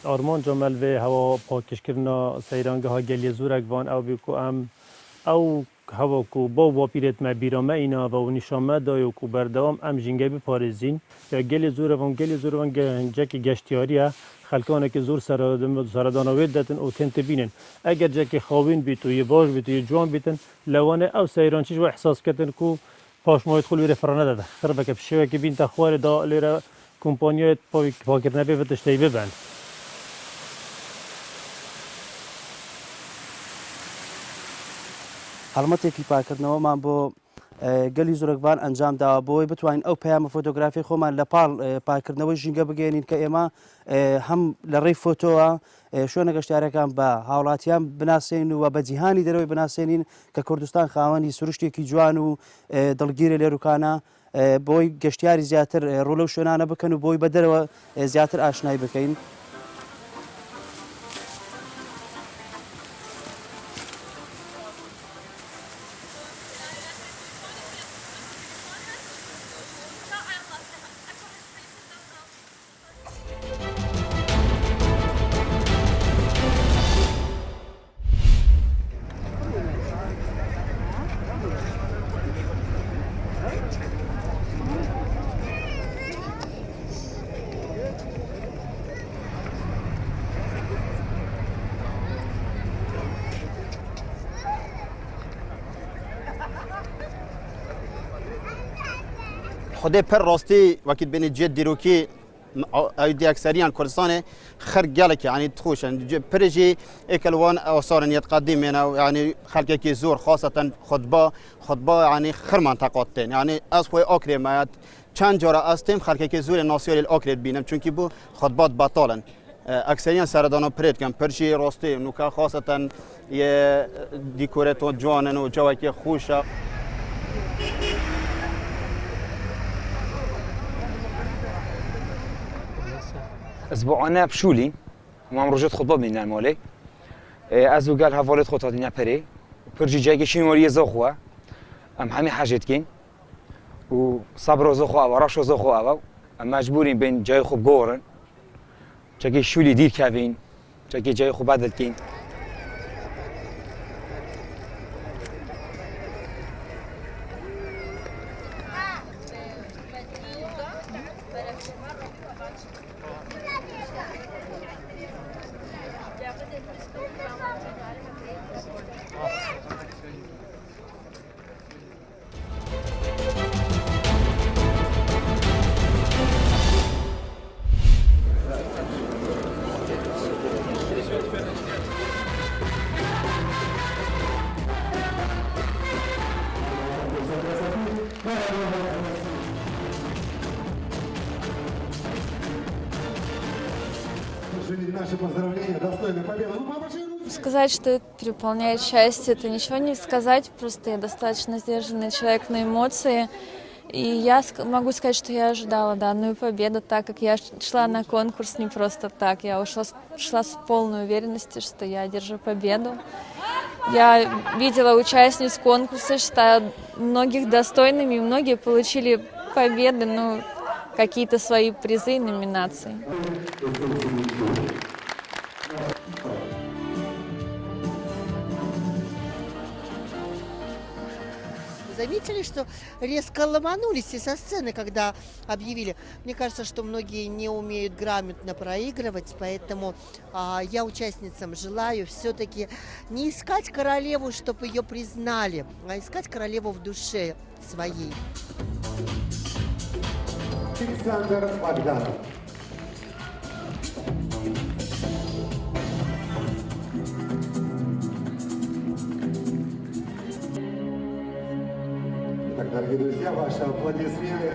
آرمان جمل و هوا پاکش کردن سیرانگه ها گلی زورک وان او بیکو ام او هوا کو با پیرت ما بیرامه اینا و نشامه دایو کو بردوام ام ژینگەپارێزین یا گلی زور وان جکی گشتیاریه خلکانه که زور سردانوید دتن او تنت بینن اگر جکی خوابین بیتو یه باش بیتو یه جوان بیتن لوانه او سیران چیز و احساس کردن کو پاش مایت خلوی رفرانه داده خربه که بشوه که بین تخوار دا لیره کمپانیایت پاکر نبی و تشتی ببن هەڵمەتێکی پاکردنەوەمان بۆ گەلی زورگوان ئەنجام داوە بۆی بتوانین ئەو پەیامە فۆتۆگرافی خۆمان لە پاڵ پاکردنەوەی ژینگە بگەێنین کە ئێمە هەم لە ڕێی فۆتۆوە شوێنە گەشتیارەکان بە هاوڵاتیان بناسێنین و بە جیهانی دەرەوەی بناسێنین کە کوردستان خاوەنی سروشتێکی جوان و دڵگیرە لێروکانە بۆی گەشتیاری زیاتر ڕوو لەو شوێنانە بکەن و بۆی بە دەرەوە زیاتر ئاشنای بکەین. خدای پر راستی وقتی بین جد دیروکی ایدی اکثریان کردستان خرج که یعنی تخوشن پرجی اکلوان آثار نیت قدیم یعنی خلقی که زور خاصتا خطبه یعنی خر منطقاتن یعنی از خوی آکری میاد چند جاره استیم خلقی که زور ناسیال آکری بینم چون که بو خطبات باطلن اکثریان سردانو پرید کن پرجی راستی نوکا خاصتا یه دیکورت و جوانن و جایی که خوشه اسبوعانه بشولي وما رجعت خطبه من المولي ازو قال هفولت خطات نبري برجي جاي شي موري زاخو ام همي حاجات كين وصبر زاخو ورش زاخو مجبورين بين جاي خو جورن جاي شولي دير كافين جاي خو بدل كين Сказать, что это переполняет счастье, это ничего не сказать, просто я достаточно сдержанный человек на эмоции. И я могу сказать, что я ожидала данную победу, так как я шла на конкурс не просто так. Я шла с полной уверенностью, что я одержу победу. Я видела участниц конкурса, считаю многих достойными, многие получили победы, ну, какие-то свои призы и номинации. Заметили, что резко ломанулись и со сцены, когда объявили. Мне кажется, что многие не умеют грамотно проигрывать, поэтому я участницам желаю все-таки не искать королеву, чтобы ее признали, а искать королеву в душе своей. Дорогие друзья, ваши аплодисменты.